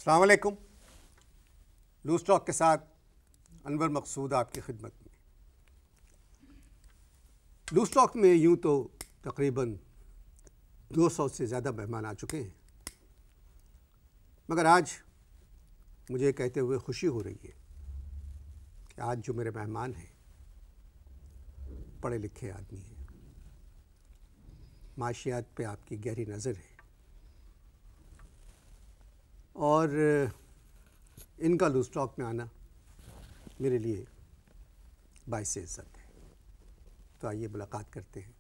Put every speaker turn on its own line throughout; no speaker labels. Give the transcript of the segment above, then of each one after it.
السلام علیکم. Loose talk کے ساتھ انور مقصود آپ کی خدمت میں. لوز ٹاک میں یوں تو تقریباً 200 سے زیادہ مہمان آ چکے ہیں، مگر آج مجھے کہتے ہوئے خوشی ہو رہی ہے کہ آج جو میرے مہمان ہیں پڑھے لکھے آدمی ہیں، معاشیات پہ آپ کی گہری نظر ہے، اور ان کا لوز ٹاک میں آنا میرے لیے باعث عزت ہے. تو آئیے ملاقات کرتے ہیں.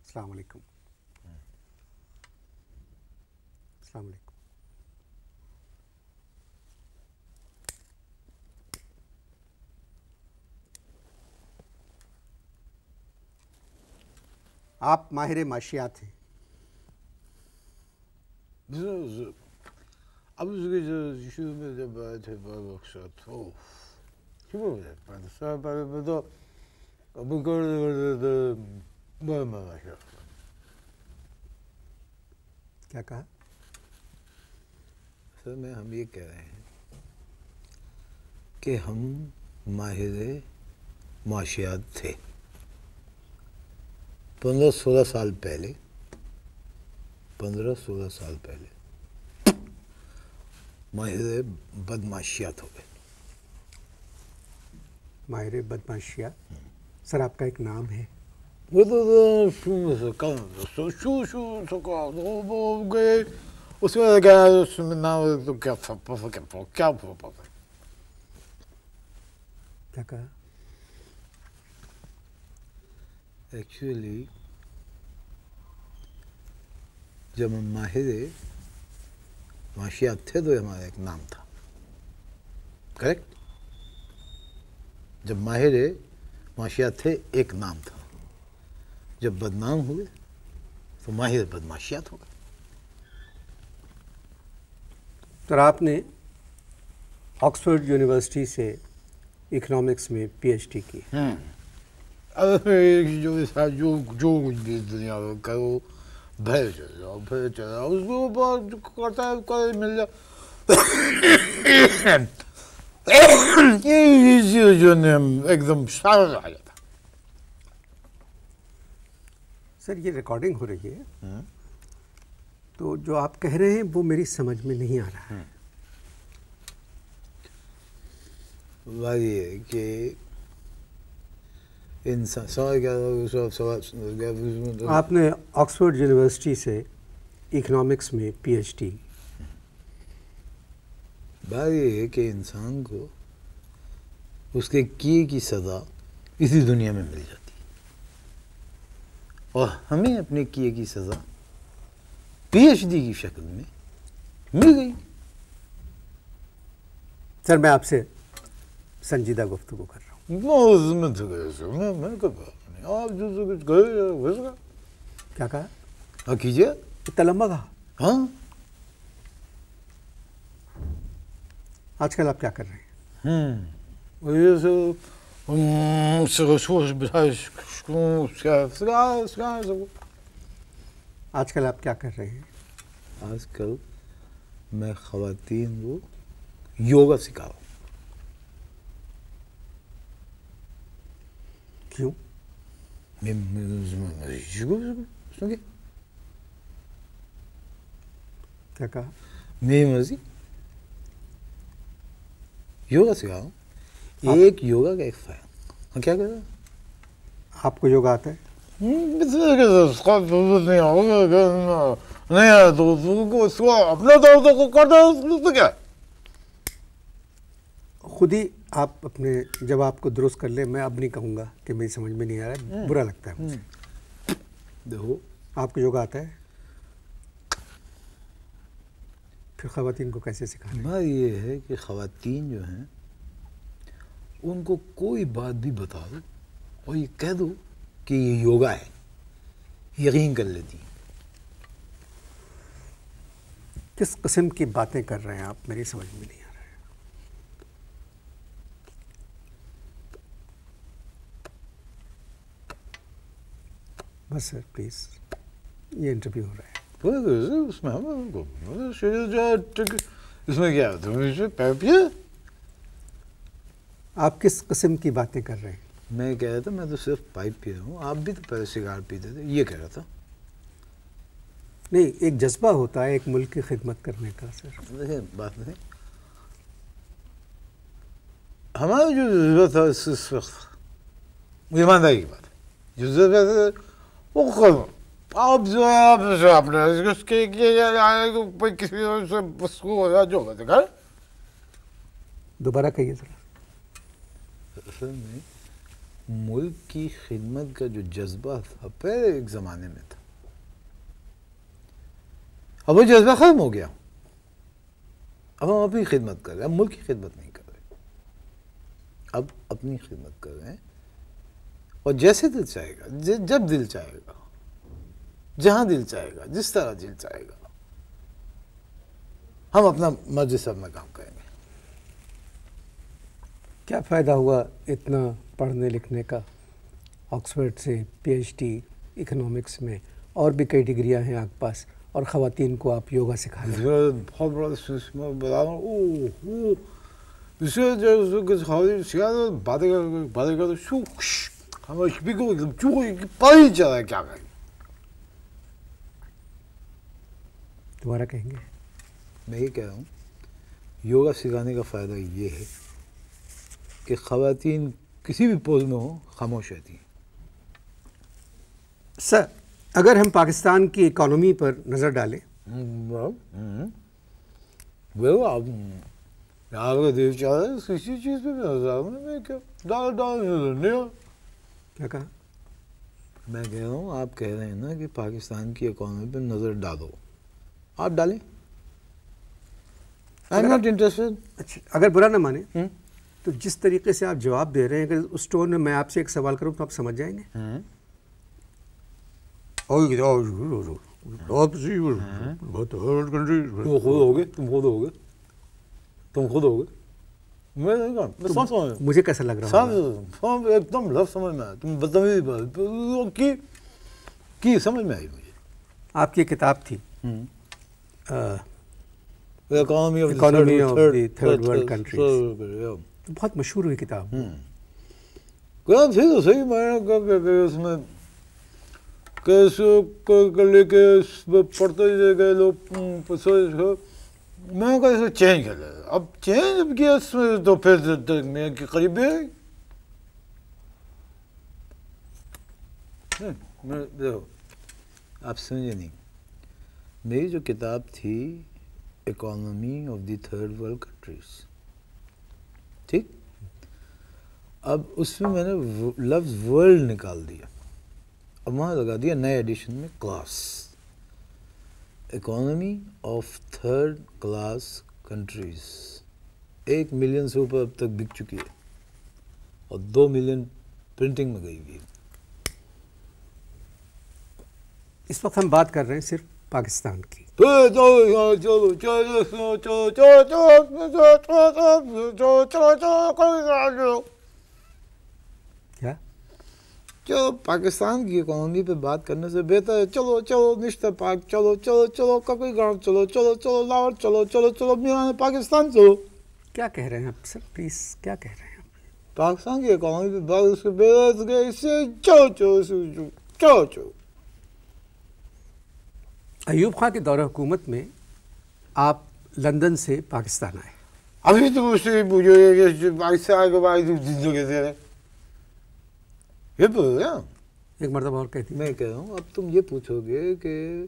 السلام علیکم. السلام علیکم. آپ ماہر معاشیات ہیں.
اب شروع میں جب آئے تھے مقصد شروع میں تو
کیا کہا؟
سر میں ہم یہ کہہ رہے ہیں کہ ہم ماہر معاشیات تھے 15-16 سال پہلے. 15-16 سال پہلے ماہر بدمعاشیات ہو گئے.
ماہر بدمعاشیات؟ سر آپ کا ایک نام ہے.
وہ تو گئے اس میں نام تو کیا
کہا؟
ایکچولی جب ہم ماہر معاشیات تھے تو ہمارا ایک نام تھا. کریکٹ؟ جب ماہر معاشیات تھے ایک نام تھا. جب بدنام ہوئے تو ماہر بدمعاشیات ہو گئے.
سر آپ نے آکسفورڈ یونیورسٹی سے اکنامکس میں پی ایچ ڈی کی.
جو کچھ بھی دنیا میں کرو بھر چلا اس کو بعد کرتا ہے کالج مل جائے جو ایک دم سارا آ جاتا.
سر یہ ریکارڈنگ ہو رہی ہے تو جو آپ کہہ رہے ہیں وہ میری سمجھ میں نہیں آ رہا ہے.
بات یہ ہے کہ انسان
آپ نے آکسفورڈ یونیورسٹی سے اکنامکس میں پی ایچ ڈی.
بات یہ ہے کہ انسان کو اس کے کیے کی سزا اسی دنیا میں مل جاتی ہے اور ہمیں اپنے کیے کی سزا پی ایچ ڈی کی شکل میں مل گئی.
سر میں آپ سے سنجیدہ گفتگو کر رہا ہوں.
آپ جو کچھ گئے
کیا کہا؟
کیجیے.
اتنا لمبا کہا؟
ہاں.
آج کل آپ کیا کر رہے ہیں؟ آج کل آپ کیا کر رہے ہیں؟
آج کل میں خواتین کو یوگا سکھا رہا ہوں.
کیوں؟ کیا کہا؟
میری مرضی. یوگا سکھا رہا ہوں. ایک یوگا کا ایک فائدہ. کیا کر رہا ہے؟
آپ کو یوگا آتا ہے؟
نہیں آیا تو اپنا کرتا کیا
خود ہی آپ اپنے جواب کو درست کر لیں. میں اب نہیں کہوں گا کہ میری سمجھ میں نہیں آ رہا ہے، برا لگتا ہے مجھے.
دیکھو
آپ کو یوگا آتا ہے، پھر خواتین کو کیسے سکھانا ہے؟
بات یہ ہے کہ خواتین جو ہیں ان کو کوئی بات بھی بتا دو اور یہ کہہ دو کہ یہ یوگا ہے، یقین کر لیتی ہیں.
کس قسم کی باتیں کر رہے ہیں آپ؟ میری سمجھ میں نہیں آ رہا ہے. بس سر پلیز، یہ انٹرویو ہو رہا ہے.
اس میں اس میں کیا ہے؟
آپ کس قسم کی باتیں کر رہے ہیں؟
میں کہہ رہا تھا میں تو صرف پائپ پی رہا ہوں، آپ بھی تو پہلے سگار پیتے تھے، یہ کہہ رہا تھا.
نہیں، ایک جذبہ ہوتا ہے ایک ملک کی خدمت کرنے کا سر.
دیکھیں بات نہیں، ہمارا جو جذبہ تھا اس وقت ایمانداری کی بات ہے، جو جذبہ تھا وہ کرو. آپ جو ہے آپ نے اس کے کسی سے بس کو جو ہوتا ہے
دوبارہ کہیے ذرا.
اصل میں ملک کی خدمت کا جو جذبہ تھا پہلے ایک زمانے میں تھا، اب وہ جذبہ ختم ہو گیا. اب ہم اپنی خدمت کر رہے ہیں، اب ملک کی خدمت نہیں کر رہے، اب اپنی خدمت کر رہے ہیں. اور جیسے دل چاہے گا، جب دل چاہے گا، جہاں دل چاہے گا، جس طرح دل چاہے گا، ہم اپنا مرضی سے اپنا کام کریں گے.
کیا فائدہ ہوا اتنا پڑھنے لکھنے کا؟ آکسفورڈ سے پی ایچ ڈی اکنامکس میں، اور بھی کئی ڈگریاں ہیں آپ کے پاس، اور خواتین کو آپ یوگا سکھا رہے ہیں.
بہت بڑا میں بتا رہا ہوں، اس سے باتیں کرتے ہمیں پتہ ہی چل رہا ہے کیا کریں.
دوبارہ کہیں گے؟
میں یہ کہہ رہا ہوں یوگا سکھانے کا فائدہ یہ ہے کہ خواتین کسی بھی پوز میں ہوں خاموش رہتی ہیں.
سر اگر ہم پاکستان کی اکانومی پر نظر ڈالیں،
آپ کا دیو چاہ رہا ہے کسی چیز پہ میں
کیا کہا؟
میں کہہ رہا ہوں آپ کہہ رہے ہیں نا کہ پاکستان کی اکانومی پہ نظر ڈالو، آپ ڈالیں. I am not interested.
اچھا، اگر برا نہ مانیں تو جس طریقے سے آپ جواب دے رہے ہیں، اگر اس ٹون میں میں آپ سے ایک سوال کروں تو آپ سمجھ جائیں گے.
تم خود ہوگے.
مجھے کیسا لگ رہا ہے؟
ایک دم لفظ سمجھ میں آیا، تم بدتمیزی کی سمجھ میں آئی مجھے.
آپ کی کتاب تھی
economy of
the third world countries, بہت مشہور ہوئی کتاب.
تھی تو صحیح، میں اس میں کیسے لے کے پڑھتے گئے لوگ، میں نے کہا اسے چینج کر لیا. اب چینج کیا اس میں تو پھر میں کے قریب بھی ہے. دیکھو آپ سمجھے نہیں، میری جو کتاب تھی economy of the third world countries, ٹھیک، اب اس میں نے لفظ ورلڈ نکال دیا، اب وہاں لگا دیا نئے ایڈیشن میں class. Economy of third class countries 1 million سے اوپر اب تک بک چکی ہے، اور 2 ملین پرنٹنگ میں گئی ہوئی.
اس وقت ہم بات کر رہے ہیں صرف پاکستان کی. کیا
چلو پاکستان کی اکانومی پہ بات کرنے سے بہتر ہے چلو چلو مسٹر پاک، چلو چلو چلو ککوئی گاؤں، چلو چلو چلو لاہور، چلو چلو چلو میران پاکستان چلو.
کیا کہہ رہے ہیں آپ سر؟ پلیز کیا کہہ رہے ہیں آپ؟
پاکستان کی اکانومی پہ بات اس کے بہتر ہے اس سے چلو چلو چلو چلو.
ایوب خان کے دور حکومت میں آپ لندن سے پاکستان آئے.
ابھی تو مجھ سے پوچھو پاکستان کے بعد زندگی دے رہے یہ بول رہے ہیں.
ایک مرتبہ اور کہتی
میں کہہ رہا ہوں اب تم یہ پوچھو گے کہ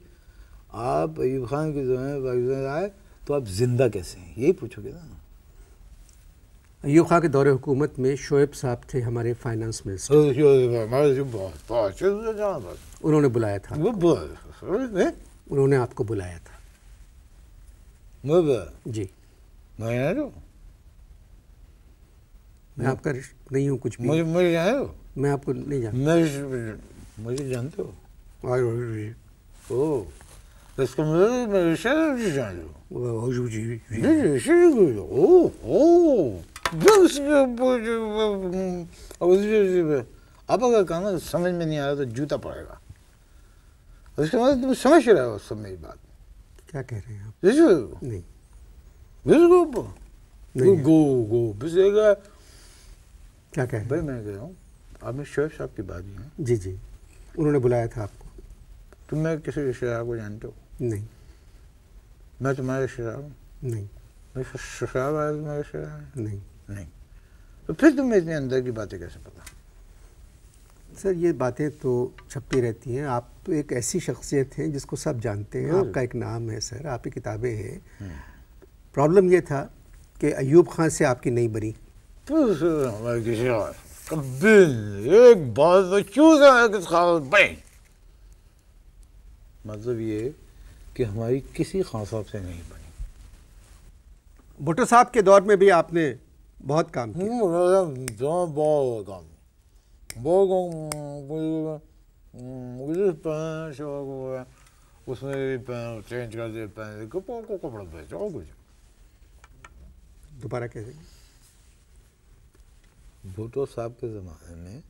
آپ ایوب خان کے زمانے میں پاکستان آئے تو آپ زندہ کیسے ہیں، یہی پوچھو گے نا.
ایوب خان کے دور حکومت میں شعیب صاحب تھے ہمارے فائنانس منسٹر، انہوں نے بلایا تھا، انہوں نے آپ کو بلایا تھا. جی میں آپ کا نہیں ہوں کچھ بھی، میں آپ کو نہیں جانتا.
مجھے جانتے ہو؟ اس کو اب اگر کہنا سمجھ میں نہیں آیا تو جوتا پڑے گا. اس کے بعد تم سمجھ رہے ہو سب میری بات.
کیا کہہ رہے ہیں آپ؟ نہیں کیا کہہ رہے
بھائی میں کہہ رہا ہوں آپ نے شعیب صاحب کی بات کی ہے.
جی جی انہوں نے بلایا تھا آپ کو.
تم میں کسی رشتے دار کو جانتے ہو؟
نہیں.
میں تمہارے رشتے دار ہوں؟
نہیں.
میں سسرال والے تمہارے رشتے دار ہیں؟
نہیں.
نہیں. تو پھر تمہیں اتنے اندر کی باتیں کیسے پتہ؟
سر یہ باتیں تو چھپتی رہتی ہیں. آپ تو ایک ایسی شخصیت ہیں جس کو سب جانتے ہیں. آپ کا ایک نام ہے سر, آپ کی کتابیں ہیں. پرابلم یہ تھا کہ ایوب خان سے آپ کی نہیں بنی.
ایک بات بڑے مطلب یہ کہ ہماری کسی خان صاحب سے نہیں بنی.
بھٹو صاحب کے دور میں بھی آپ نے بہت کام کیا.
اس میں چینج کر دے کپڑا بیچا اور کچھ.
دوبارہ کہہ دیں.
بھٹو صاحب کے زمانے میں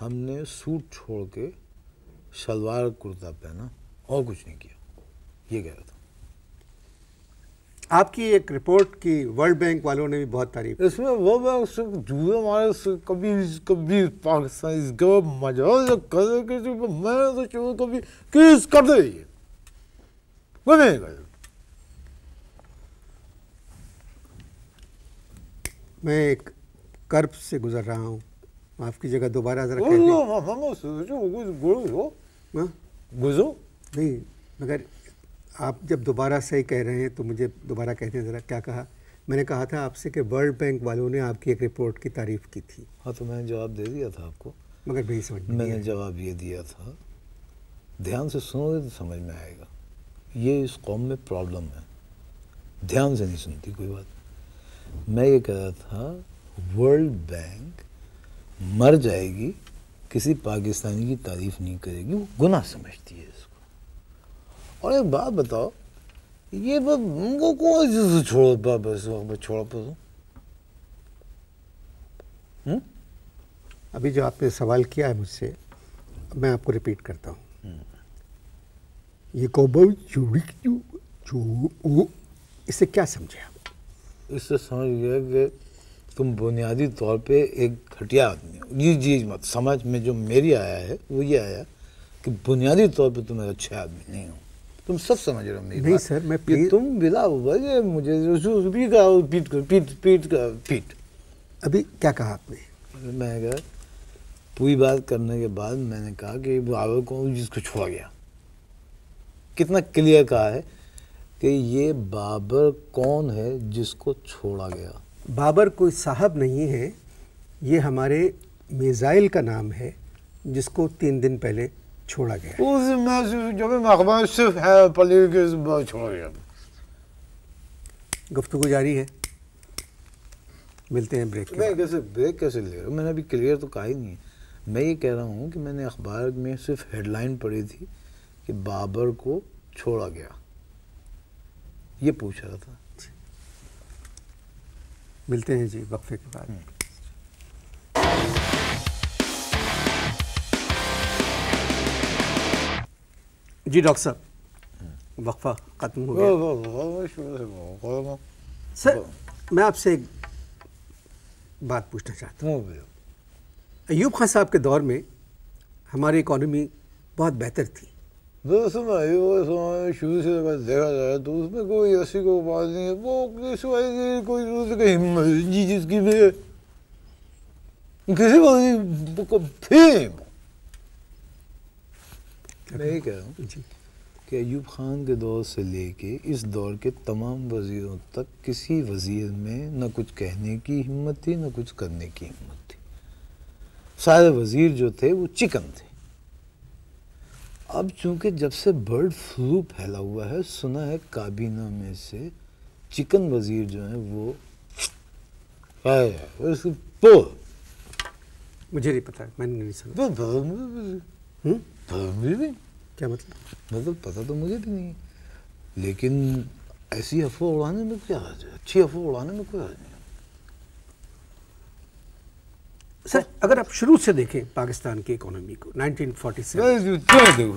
ہم نے سوٹ چھوڑ کے شلوار کرتا پہنا اور کچھ نہیں کیا. یہ کہہ رہا تھا.
آپ کی ایک رپورٹ کی ورلڈ بینک والوں نے بھی بہت تعریف.
اس میں وہ جوئے ہمارے کبھی پاکستانی مجاز کر دے میں تو کبھی کیس کر دے.
میں ایک کرب سے گزر رہا ہوں, معاف کیجیے گا. دوبارہ ذرا
گزو
نہیں, مگر آپ جب دوبارہ صحیح کہہ رہے ہیں تو مجھے دوبارہ کہتے ہیں ذرا. کیا کہا؟ میں نے کہا تھا آپ سے کہ ورلڈ بینک والوں نے آپ کی ایک رپورٹ کی تعریف کی تھی.
ہاں تو میں نے جواب دے دیا تھا آپ کو.
مگر نہیں سمجھ
میں نے جواب یہ دیا تھا, دھیان سے سنو گے تو سمجھ میں آئے گا. یہ اس قوم میں پرابلم ہے, دھیان سے نہیں سنتی کوئی بات. میں یہ کہہ رہا تھا ورلڈ بینک مر جائے گی, کسی پاکستانی کی تعریف نہیں کرے گی, وہ گناہ سمجھتی ہے اس کو. اور ایک بات بتاؤ, یہ بات ان کو کون چھوڑو بس چھوڑو پسو.
ابھی جو آپ نے سوال کیا ہے مجھ سے, میں آپ کو ریپیٹ کرتا ہوں. یہ اس سے کیا سمجھے آپ؟
اس سے سمجھ گیا کہ تم بنیادی طور پہ ایک گھٹیا آدمی ہو. یہ چیز مت سمجھ میں جو میری آیا ہے وہ یہ آیا کہ بنیادی طور پہ تم ایک اچھے آدمی نہیں ہو. تم سب سمجھ رہے ہو میری بات.
نہیں سر, میں
تم بلا وجہ مجھے پیٹ.
ابھی کیا کہا آپ نے؟
میں کہا پوری بات کرنے کے بعد میں نے کہا کہ بابر کو جس کو چھوڑا گیا. کتنا کلیئر کہا ہے کہ یہ بابر کون ہے جس کو چھوڑا گیا.
بابر کوئی صاحب نہیں ہے, یہ ہمارے میزائل کا نام ہے جس کو 3 دن پہلے چھوڑا گیا.
صرف ہے پلی کے چھوڑا گیا.
گفتگو جاری ہے, ملتے ہیں بریک.
بریک کیسے لے رہا ہوں؟ میں نے ابھی کلیئر تو کہا ہی نہیں ہے. میں یہ کہہ رہا ہوں کہ میں نے اخبار میں صرف ہیڈ لائن پڑھی تھی کہ بابر کو چھوڑا گیا, یہ پوچھ رہا تھا.
ملتے ہیں جی وقفے کے بعد. جی ڈاکٹر صاحب, وقفہ ختم ہو گیا. سر میں آپ سے ایک بات پوچھنا چاہتا ہوں. ایوب خان صاحب کے دور میں ہماری اکانومی بہت بہتر تھی.
شروع سے اگر دیکھا جائے تو اس میں کوئی ایسی کوئی بات نہیں ہے. وہ کوئی ہمت جس کی کسی میں یہ کہہ رہا ہوں کہ ایوب خان کے دور سے لے کے اس دور کے تمام وزیروں تک کسی وزیر میں نہ کچھ کہنے کی ہمت تھی نہ کچھ کرنے کی ہمت تھی. سارے وزیر جو تھے وہ چکن تھے. اب چونکہ جب سے برڈ فلو پھیلا ہوا ہے, سنا ہے کابینہ میں سے چکن وزیر جو ہیں وہ
مجھے نہیں پتا, میں نے نہیں سنا. کیا
مطلب پتہ تو مجھے بھی نہیں, لیکن ایسی افواہ اڑانے میں کیا حرج ہے, اچھی افواہ اڑانے میں کوئی حرج نہیں.
سر اگر آپ شروع سے دیکھیں پاکستان کی اکانومی کو 1947,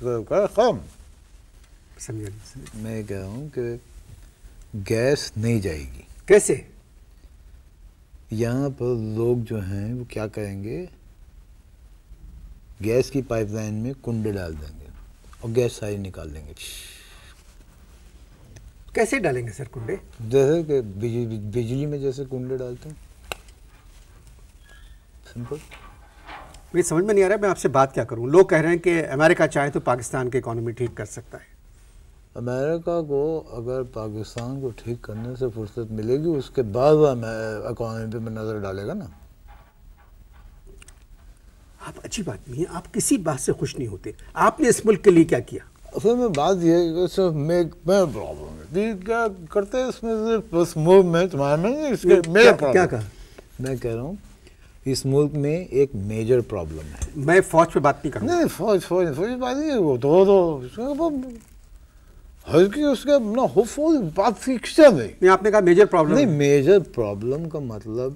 خم
سمجھا نہیں.
میں کہہ رہا ہوں کہ گیس نہیں جائے گی.
کیسے؟
یہاں پر لوگ جو ہیں وہ کیا کریں گے، گیس کی پائپ لائن میں کنڈے ڈال دیں گے اور گیس ساری نکال دیں گے.
کیسے ڈالیں گے سر کنڈے؟
جیسے کہ بجلی میں جیسے کنڈے ڈالتے ہیں، سمپل.
مجھے سمجھ میں نہیں آ رہا ہے میں آپ سے بات کیا کروں. لوگ کہہ رہے ہیں کہ امریکہ چاہے تو پاکستان کی اکانومی ٹھیک کر سکتا ہے.
امریکہ کو اگر پاکستان کو ٹھیک کرنے سے فرصت ملے گی اس کے بعد وہ اکانومی پہ نظر ڈالے گا نا.
آپ عجیب آدمی ہیں، آپ کسی بات سے خوش نہیں ہوتے. آپ نے اس ملک کے لیے کیا کیا؟
اصل میں بات یہ ہے کہ صرف میں پرابلم ہے کیا کرتے ہیں اس میں صرف اس ملک میں تمہارے میں اس کے میرا
کیا
پرابلم.
کہا؟
میں کہہ رہا ہوں اس ملک میں ایک میجر پرابلم ہے.
میں فوج پہ بات نہیں کروں.
نہیں فوج بات نہیں ہے، وہ تو ہلکی اس کے نا ہوپفل بات فکس ہے.
نہیں آپ نے کہا میجر پرابلم.
نہیں، میجر پرابلم کا مطلب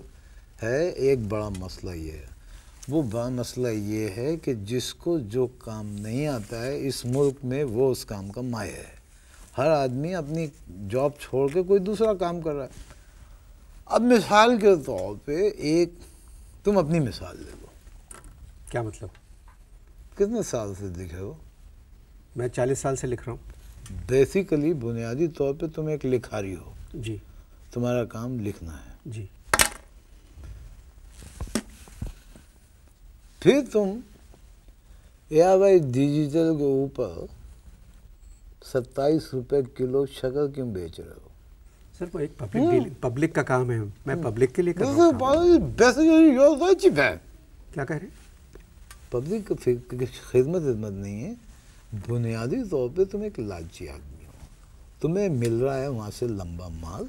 ہے ایک بڑا مسئلہ یہ ہے. وہ بڑا مسئلہ یہ ہے کہ جس کو جو کام نہیں آتا ہے اس ملک میں وہ اس کام کا ماہر ہے. ہر آدمی اپنی جاب چھوڑ کے کوئی دوسرا کام کر رہا ہے. اب مثال کے طور پہ ایک تم اپنی مثال لے لو.
کیا مطلب؟
کتنے سال سے لکھے ہو؟
میں 40 سال سے لکھ رہا ہوں.
بیسیکلی بنیادی طور پہ تم ایک لکھاری ہو.
جی.
تمہارا کام لکھنا ہے.
جی.
پھر تم یا بھائی ڈیجیٹل کے اوپر 27 روپے کلو شکر کیوں بیچ رہے ہو؟
سر وہ ایک پبلک کا کام ہے، میں پبلک کے لیے کر رہا ہوں. کیا کہہ رہے ہیں؟
پبلک خدمت نہیں ہے. بنیادی طور پہ تم ایک لالچی آدمی ہو. تمہیں مل رہا ہے وہاں سے لمبا مال،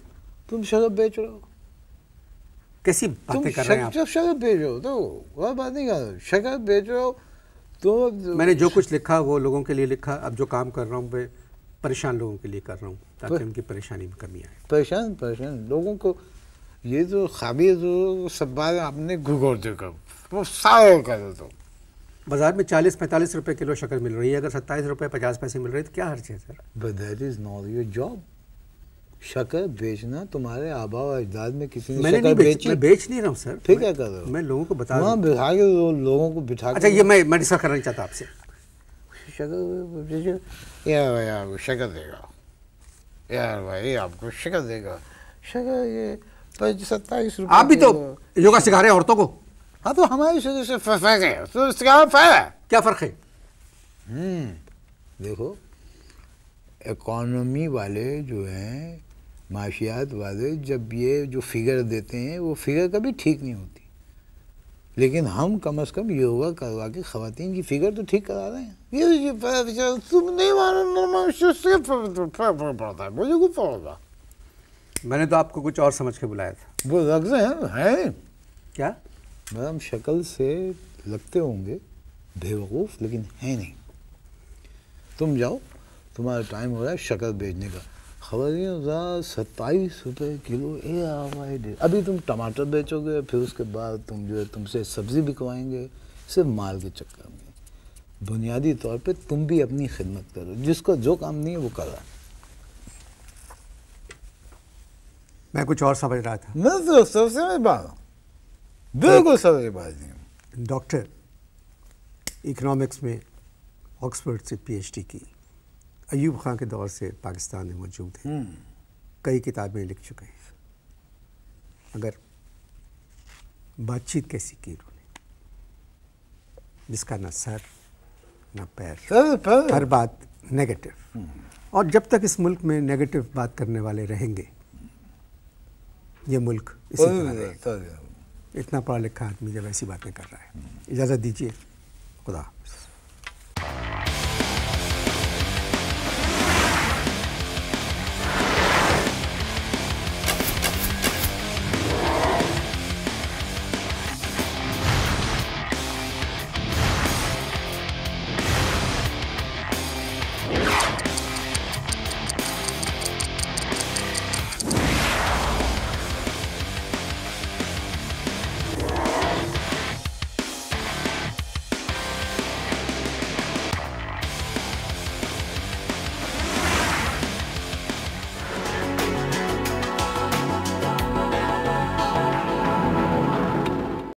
تم شراب بیچ رہے ہو.
کیسی باتیں کر رہے ہیں آپ؟
جب شراب بیچ رہے ہو تو وہ بات نہیں کر رہے. شراب بیچ رہے ہو تو
میں نے جو کچھ لکھا وہ لوگوں کے لیے لکھا. اب جو کام کر رہا ہوں میں پریشان لوگوں کے لیے کر رہا ہوں تاکہ ان کی پریشانی میں کمی آئے.
پریشان لوگوں کو یہ جو خوابی جو سب بات آپ نے گھگور دے کر وہ سارے کر دو.
بازار میں 40-45 روپے کلو شکر مل رہی ہے، اگر 27 روپے 50 پیسے مل رہے تو کیا حرج ہے سر؟
But that is not your job. شکر بیچنا تمہارے آبا و اجداد میں کسی نے شکر بیچی.
میں بیچ نہیں رہا ہوں سر.
پھر کیا کر رہے ہو؟
میں لوگوں کو بتا رہا
وہاں
ہوں.
بٹھا کے لوگوں کو بٹھا کے
اچھا یہ میں ڈسکس کرنا چاہتا آپ سے.
شکر یار بھائی آپ کو شکر دے گا، یار بھائی آپ کو شکر دے گا. شکر یہ 27 روپے.
آپ بھی تو یوگا سکھا رہے ہیں عورتوں کو.
ہاں تو ہماری شکر سے فرق ہے تو اس کا فائدہ ہے.
کیا فرق ہے؟
دیکھو اکانومی والے جو ہیں، معاشیات والے، جب یہ جو فگر دیتے ہیں وہ فگر کبھی ٹھیک نہیں ہوتی، لیکن ہم کم از کم یوگا کروا کے خواتین کی فگر تو ٹھیک کرا رہے ہیں. یہ تم نہیں پڑتا ہے مجھے کو پڑتا.
میں نے تو آپ کو کچھ اور سمجھ کے بلایا تھا.
وہ لفظ ہیں
کیا؟
ہم شکل سے لگتے ہوں گے بیوقوف لیکن ہیں نہیں. تم جاؤ، تمہارا ٹائم ہو رہا ہے شکر بیچنے کا. خواتین 27 روپے کلو. ابھی تم ٹماٹر بیچو گے، پھر اس کے بعد تم جو ہے تم سے سبزی بکوائیں گے صرف مال کے چکر میں. بنیادی طور پہ تم بھی اپنی خدمت کرو. جس کو جو کام نہیں ہے وہ کر رہا ہے.
میں کچھ اور سمجھ رہا تھا.
میں تو سب سے بات بالکل سب سے بات نہیں.
ڈاکٹر اکنامکس میں آکسفورڈ سے پی ایچ ڈی کی، ایوب خان کے دور سے پاکستان میں موجود ہیں، کئی کتابیں لکھ چکے ہیں. اگر بات چیت کیسی کی انہوں نے، جس کا نہ سر نہ پیر، ہر بات نیگیٹو. اور جب تک اس ملک میں نیگیٹو بات کرنے والے رہیں گے یہ ملک اسی طرح رہے گا. اتنا پڑھا لکھا آدمی جب ایسی باتیں کر رہا ہے. اجازت دیجیے. خدا حافظ.